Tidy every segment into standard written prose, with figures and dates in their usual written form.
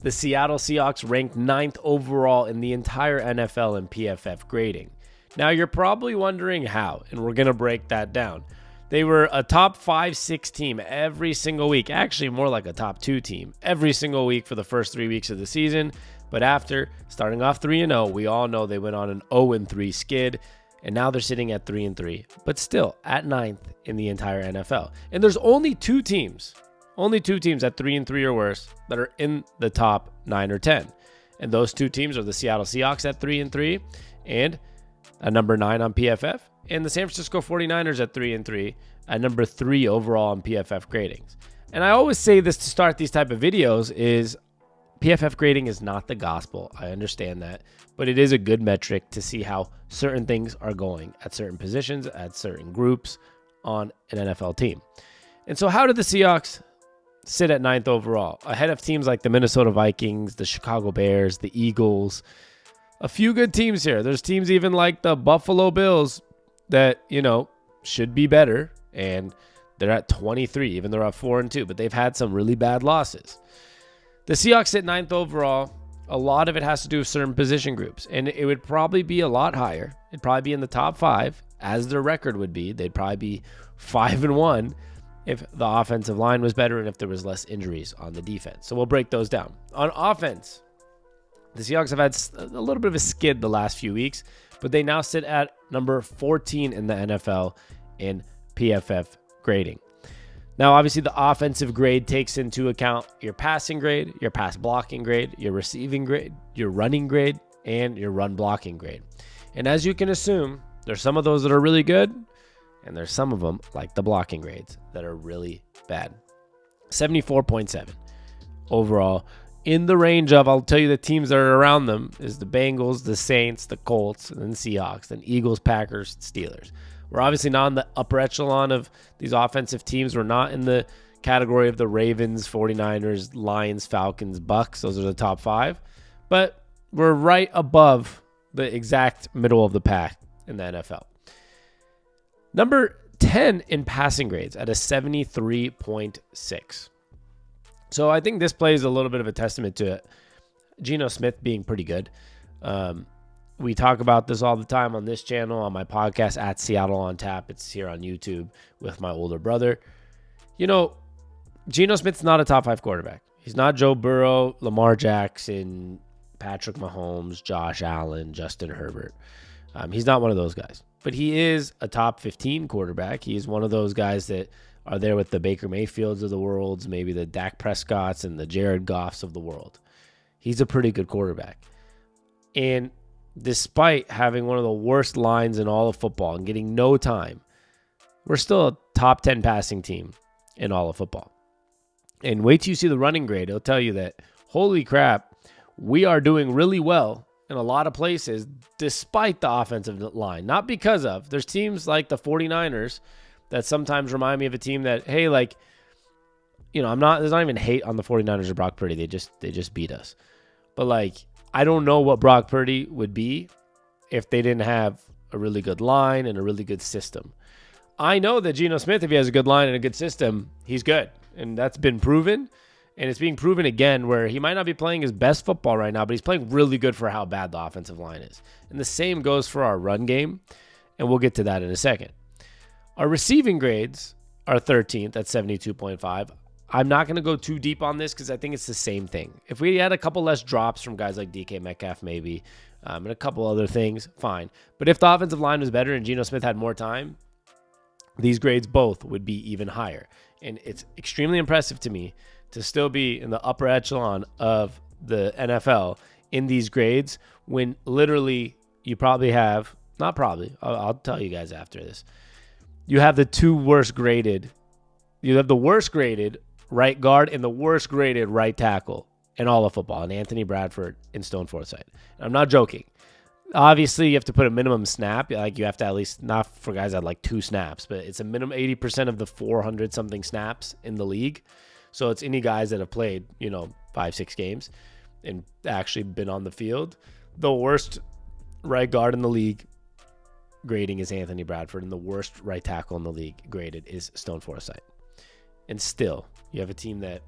The Seattle Seahawks ranked 9th overall in the entire NFL in PFF grading. Now, you're probably wondering how, and we're going to break that down. They were a top 5-6 team every single week, actually more like a top 2 team every single week for the first 3 weeks of the season. But after starting off 3-0, we all know they went on an 0-3 skid, and now they're sitting at 3-3, but still at 9th in the entire NFL. And there's only two teams at 3-3 or worse that are in the top 9 or 10. And those two teams are the Seattle Seahawks at 3-3 and at number 9 on PFF, and the San Francisco 49ers at 3-3 at number 3 overall on PFF gradings. And I always say this to start these type of videos is PFF grading is not the gospel. I understand that, but it is a good metric to see how certain things are going at certain positions, at certain groups on an NFL team. And so how did the Seahawks sit at 9th overall, ahead of teams like the Minnesota Vikings, the Chicago Bears, the Eagles? A few good teams here. There's teams even like the Buffalo Bills that, should be better, and they're at 23, even though they're at 4-2, but they've had some really bad losses. The Seahawks sit 9th overall. A lot of it has to do with certain position groups, and it would probably be a lot higher. It'd probably be in the top 5, as their record would be. They'd probably be 5-1 if the offensive line was better and if there was less injuries on the defense. So we'll break those down. On offense, the Seahawks have had a little bit of a skid the last few weeks, but they now sit at number 14 in the NFL in PFF grading. Now, obviously, the offensive grade takes into account your passing grade, your pass blocking grade, your receiving grade, your running grade, and your run blocking grade. And as you can assume, there's some of those that are really good, and there's some of them, like the blocking grades, that are really bad. 74.7 overall. In the range of, I'll tell you the teams that are around them is the Bengals, the Saints, the Colts, and then Seahawks, then Eagles, Packers, Steelers. We're obviously not in the upper echelon of these offensive teams. We're not in the category of the Ravens, 49ers, Lions, Falcons, Bucks. Those are the top 5. But we're right above the exact middle of the pack in the NFL. Number 10 in passing grades at a 73.6. So I think this plays a little bit of a testament to Geno Smith being pretty good. We talk about this all the time on this channel, on my podcast at Seattle on Tap. It's here on YouTube with my older brother. Geno Smith's not a top 5 quarterback. He's not Joe Burrow, Lamar Jackson, Patrick Mahomes, Josh Allen, Justin Herbert. He's not one of those guys. But he is a top 15 quarterback. He is one of those guys that are there with the Baker Mayfields of the world, maybe the Dak Prescotts and the Jared Goffs of the world. He's a pretty good quarterback. And despite having one of the worst lines in all of football and getting no time, we're still a top 10 passing team in all of football. And wait till you see the running grade. It'll tell you that, holy crap, we are doing really well in a lot of places despite the offensive line. Not because of. There's teams like the 49ers that sometimes remind me of a team that, hey, there's not even hate on the 49ers or Brock Purdy. They just beat us. But I don't know what Brock Purdy would be if they didn't have a really good line and a really good system. I know that Geno Smith, if he has a good line and a good system, he's good. And that's been proven. And it's being proven again where he might not be playing his best football right now, but he's playing really good for how bad the offensive line is. And the same goes for our run game. And we'll get to that in a second. Our receiving grades are 13th at 72.5. I'm not going to go too deep on this because I think it's the same thing. If we had a couple less drops from guys like DK Metcalf maybe, and a couple other things, fine. But if the offensive line was better and Geno Smith had more time, these grades both would be even higher. And it's extremely impressive to me to still be in the upper echelon of the NFL in these grades when literally you probably have, not probably, I'll tell you guys after this, you have the two worst graded, you have the worst graded right guard and the worst graded right tackle in all of football, and Anthony Bradford and Stone Forsythe. And I'm not joking. Obviously, you have to put a minimum snap. You have to at least, not for guys that like 2 snaps, but it's a minimum 80% of the 400-something snaps in the league. So it's any guys that have played, 5-6 games and actually been on the field. The worst right guard in the league grading is Anthony Bradford, and the worst right tackle in the league graded is Stone Forsythe. And still, you have a team that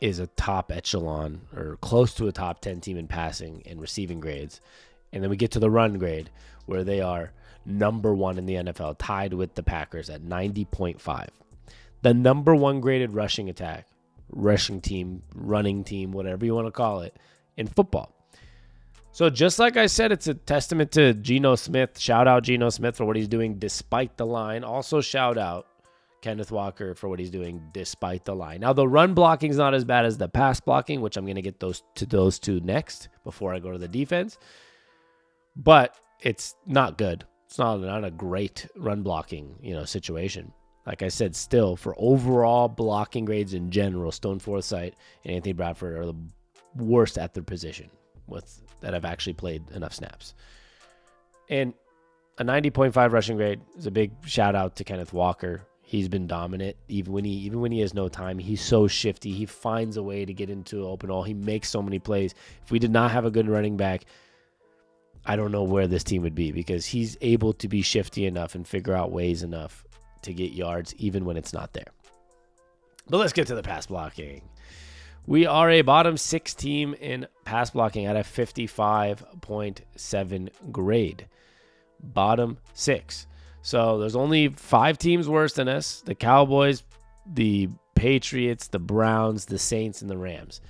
is a top echelon or close to a top 10 team in passing and receiving grades. And then we get to the run grade where they are number 1 in the NFL, tied with the Packers at 90.5. The number 1 graded rushing team, running team, whatever you want to call it, in football. So just like I said, it's a testament to Geno Smith. Shout out Geno Smith for what he's doing despite the line. Also shout out Kenneth Walker for what he's doing despite the line. Now, the run blocking is not as bad as the pass blocking, which I'm going to get those two next before I go to the defense. But it's not good. It's not a great run blocking, situation. Like I said, still, for overall blocking grades in general, Stone Forsythe and Anthony Bradford are the worst at their position that have actually played enough snaps. And a 90.5 rushing grade is a big shout out to Kenneth Walker. He's been dominant even when he has no time. He's so shifty. He finds a way to get into an open hole. He makes so many plays. If we did not have a good running back, I don't know where this team would be, because he's able to be shifty enough and figure out ways enough to get yards even when it's not there. But let's get to the pass blocking. We are a bottom 6 team in pass blocking at a 55.7 grade. Bottom 6. So there's only 5 teams worse than us: the Cowboys, the Patriots, the Browns, the Saints, and the Rams.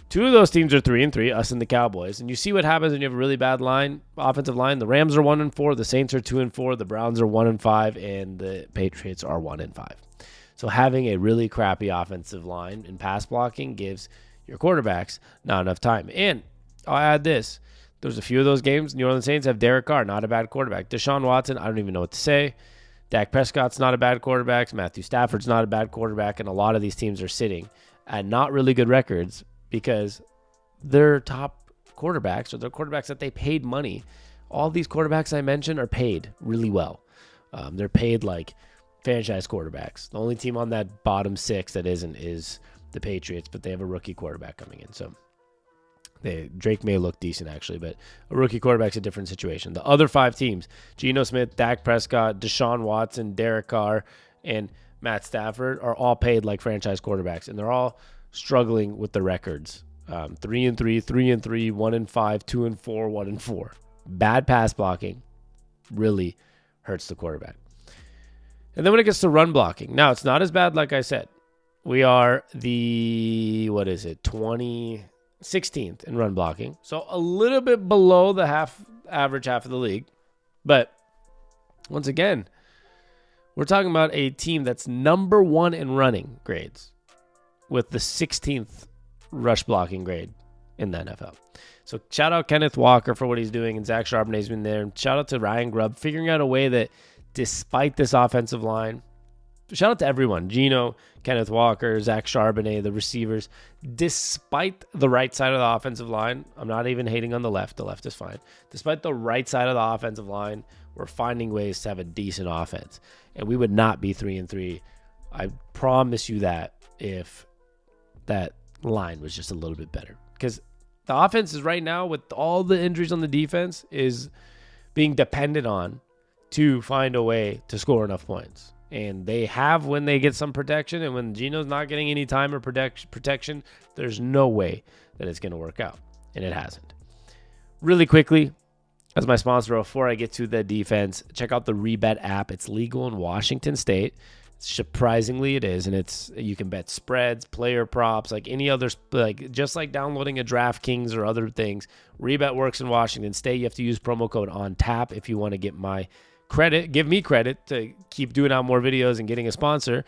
2 of those teams are 3-3, us and the Cowboys. And you see what happens when you have a really bad offensive line. The Rams are 1-4, the Saints are 2-4, the Browns are 1-5, and the Patriots are 1-5. So having a really crappy offensive line in pass blocking gives your quarterbacks not enough time. And I'll add this. There's a few of those games. New Orleans Saints have Derek Carr, not a bad quarterback. Deshaun Watson, I don't even know what to say. Dak Prescott's not a bad quarterback. Matthew Stafford's not a bad quarterback. And a lot of these teams are sitting at not really good records because their top quarterbacks, or their quarterbacks that they paid money, all these quarterbacks I mentioned are paid really well. They're paid like franchise quarterbacks. The only team on that bottom 6 that isn't is the Patriots, but they have a rookie quarterback coming in. So Drake may look decent actually, but a rookie quarterback's a different situation. The other 5 teams, Geno Smith, Dak Prescott, Deshaun Watson, Derek Carr, and Matt Stafford, are all paid like franchise quarterbacks, and they're all struggling with the records. 3-3, 3-3, 1-5, 2-4, 1-4. Bad pass blocking really hurts the quarterback. And then when it gets to run blocking, now it's not as bad, like I said. We are the 16th in run blocking. So a little bit below the average half of the league. But once again, we're talking about a team that's number 1 in running grades with the 16th rush blocking grade in the NFL. So shout out Kenneth Walker for what he's doing, and Zach Charbonnet's been there. And shout out to Ryan Grubb figuring out a way that, despite this offensive line, shout out to everyone. Geno, Kenneth Walker, Zach Charbonnet, the receivers. Despite the right side of the offensive line, I'm not even hating on the left. The left is fine. Despite the right side of the offensive line, we're finding ways to have a decent offense. And we would not be 3-3. I promise you that, if that line was just a little bit better. Because the offense is right now, with all the injuries on the defense, is being dependent on to find a way to score enough points. And they have when they get some protection, and when Geno's not getting any time or protection, there's no way that it's going to work out. And it hasn't. Really quickly, as my sponsor, before I get to the defense, check out the Rebet app. It's legal in Washington State. Surprisingly, it is, and you can bet spreads, player props, like any other, like just like downloading a DraftKings or other things. Rebet works in Washington State. You have to use promo code ONTAP if you want to get my credit. Give me credit to keep doing out more videos and getting a sponsor.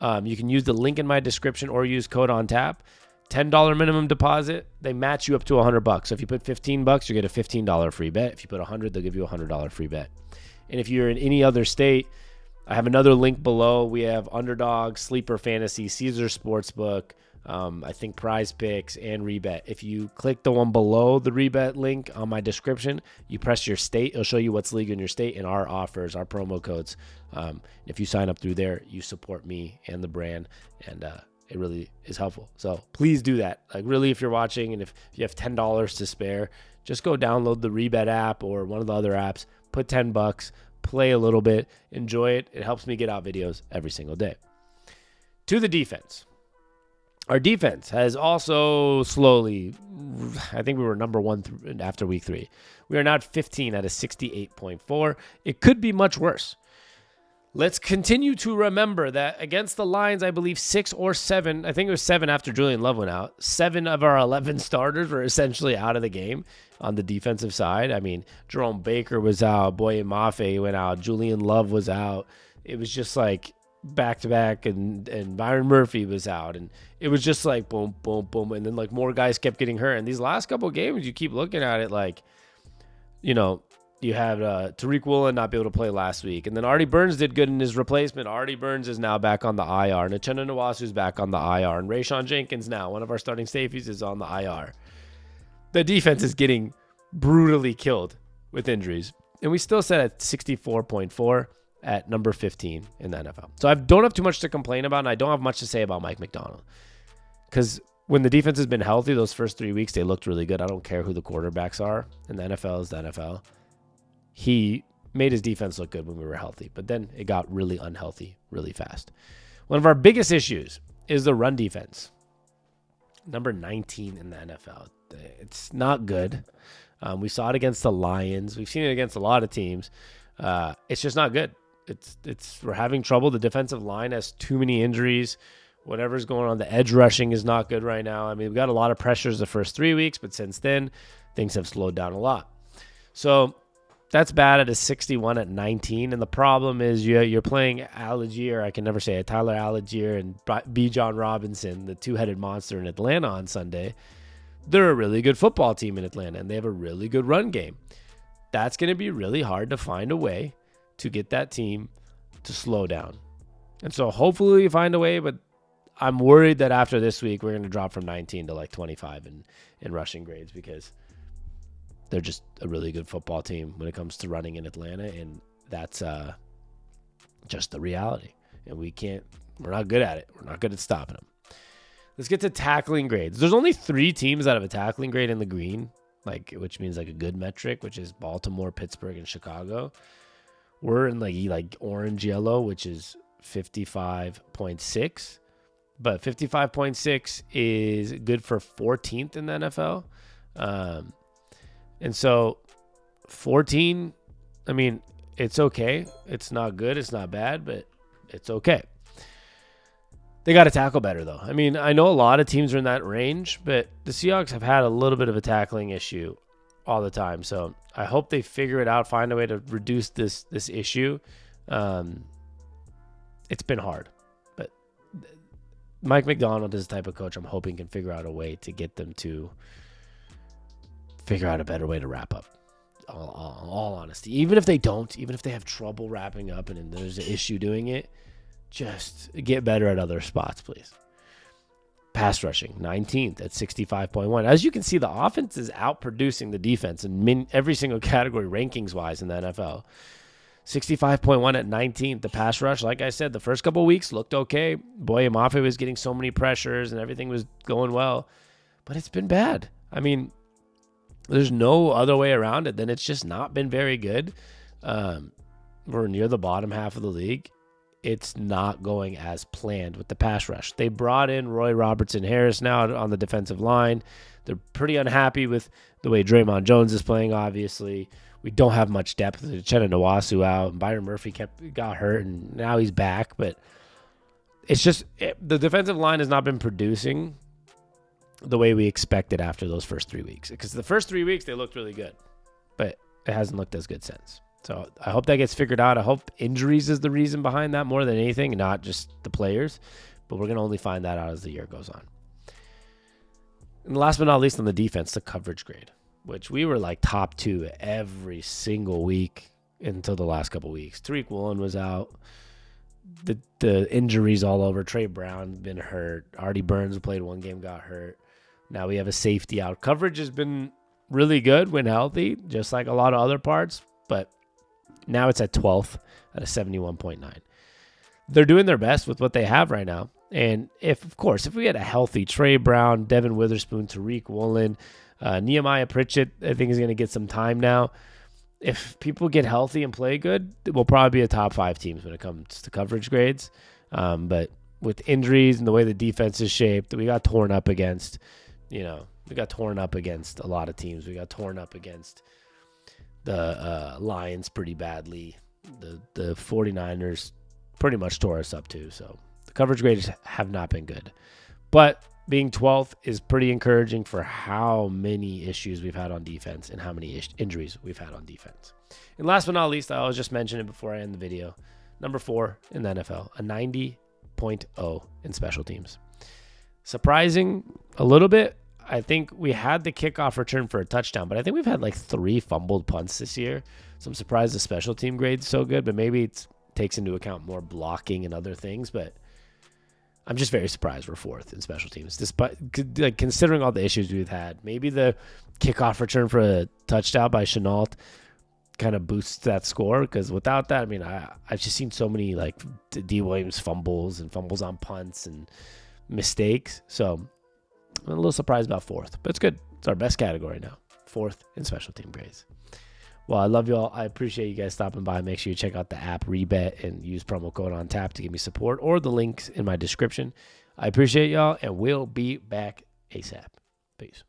You can use the link in my description or use code ONTAP. $10 minimum deposit. They match you up to $100. So if you put $15, you get a $15 free bet. If you put $100, they'll give you a $100 free bet. And if you're in any other state, I have another link below. We have Underdog, Sleeper Fantasy, Caesar Sportsbook, I think Prize Picks, and Rebet. If you click the one below the Rebet link on my description, you press your state. It'll show you what's legal in your state and our offers, our promo codes. If you sign up through there, you support me and the brand, and it really is helpful. So please do that. Like, really, if you're watching and if you have $10 to spare, just go download the Rebet app or one of the other apps, put $10, play a little bit, enjoy it. It helps me get out videos every single day. To the defense. Our defense has also slowly, I think we were number one after week 3. We are now at 15 at a 68.4. It could be much worse. Let's continue to remember that against the Lions, I believe 6 or 7, I think it was 7 after Julian Love went out. 7 of our 11 starters were essentially out of the game on the defensive side. I mean, Jerome Baker was out. Boye Mafe went out. Julian Love was out. It was just like back-to-back, and Byron Murphy was out. And it was just like boom, boom, boom. And then like more guys kept getting hurt. And these last couple of games, you keep looking at it like, you know, you have Tariq Woolen not be able to play last week. And then Artie Burns did good in his replacement. Artie Burns is now back on the IR. And Uchenna Nwasu's back on the IR. And Rayshawn Jenkins now, one of our starting safeties, is on the IR. The defense is getting brutally killed with injuries. And we still set at 64.4 at number 15 in the NFL. So I don't have too much to complain about, and I don't have much to say about Mike McDonald. Because when the defense has been healthy, those first 3 weeks, they looked really good. I don't care who the quarterbacks are. And the NFL is the NFL. He made his defense look good when we were healthy, but then it got really unhealthy really fast. One of our biggest issues is the run defense. Number 19 in the NFL. It's not good. We saw it against the Lions. We've seen it against a lot of teams. It's just not good. We're having trouble. The defensive line has too many injuries. Whatever's going on, the edge rushing is not good right now. I mean, we've got a lot of pressures the first 3 weeks, but since then, things have slowed down a lot. So that's bad at a 61 at 19. And the problem is you're playing Algier, I can never say it, Tyler Algier and B. John Robinson, the two-headed monster in Atlanta on Sunday. They're a really good football team in Atlanta, and they have a really good run game. That's going to be really hard to find a way to get that team to slow down. And so hopefully we find a way, but I'm worried that after this week, we're going to drop from 19 to like 25 in rushing grades, because they're just a really good football team when it comes to running in Atlanta, and that's just the reality. And we're not good at it. We're not good at stopping them. Let's get to tackling grades. There's only 3 teams that have a tackling grade in the green, which means like a good metric, which is Baltimore, Pittsburgh, and Chicago. We're in like orange yellow, which is 55.6, but 55.6 is good for 14th in the NFL. And so 14, I mean, it's okay. It's not good. It's not bad, but it's okay. They got to tackle better, though. I mean, I know a lot of teams are in that range, but the Seahawks have had a little bit of a tackling issue all the time. So I hope they figure it out, find a way to reduce this issue. It's been hard, but Mike McDonald is the type of coach I'm hoping can figure out a way to get them to figure out a better way to wrap up. All honesty, even if they don't, even if they have trouble wrapping up and there's an issue doing it, just get better at other spots, please. Pass rushing, 19th at 65.1. As you can see, the offense is outproducing the defense in every single category rankings-wise in the NFL. 65.1 at 19th. The pass rush, like I said, the first couple of weeks looked okay. Boye Mafe was getting so many pressures and everything was going well, but it's been bad. I mean, there's no other way around it than it's just not been very good. We're near the bottom half of the league. It's not going as planned with the pass rush. They brought in Roy Robertson Harris now on the defensive line. They're pretty unhappy with the way Draymond Jones is playing, obviously. We don't have much depth. Uchenna Nwasu out, and Byron Murphy got hurt, and now he's back. But it's just the defensive line has not been producing the way we expected after those first 3 weeks. Because the first 3 weeks, they looked really good, but it hasn't looked as good since. So I hope that gets figured out. I hope injuries is the reason behind that more than anything, not just the players. But we're going to only find that out as the year goes on. And last but not least on the defense, the coverage grade, which we were like top 2 every single week until the last couple weeks. Tariq Woolen was out. The injuries all over. Trey Brown's been hurt. Artie Burns, who played one game, got hurt. Now we have a safety out. Coverage has been really good when healthy, just like a lot of other parts. But now it's at 12th at a 71.9. They're doing their best with what they have right now. And if we had a healthy Trey Brown, Devin Witherspoon, Tariq Woolen, Nehemiah Pritchett, I think is going to get some time now. If people get healthy and play good, we'll probably be a top 5 teams when it comes to coverage grades. But with injuries and the way the defense is shaped, we got torn up against, we got torn up against a lot of teams. We got torn up against the Lions pretty badly. The 49ers pretty much tore us up too. So the coverage grades have not been good. But being 12th is pretty encouraging for how many issues we've had on defense and how many injuries we've had on defense. And last but not least, I'll just mention it before I end the video. Number 4 in the NFL, a 90.0 in special teams. Surprising a little bit. I think we had the kickoff return for a touchdown, but I think we've had like 3 fumbled punts this year. So I'm surprised the special team grade's so good, but maybe it takes into account more blocking and other things. But I'm just very surprised we're 4th in special teams, despite considering all the issues we've had. Maybe the kickoff return for a touchdown by Chenault kind of boosts that score, because without that, I mean, I've just seen so many like D. Williams fumbles and fumbles on punts and mistakes. So I'm a little surprised about 4th, but it's good. It's our best category now, 4th in special team grades. Well, I love you all. I appreciate you guys stopping by. Make sure you check out the app Rebet and use promo code on tap to give me support, or the links in my description. I appreciate y'all, and we'll be back ASAP. Peace.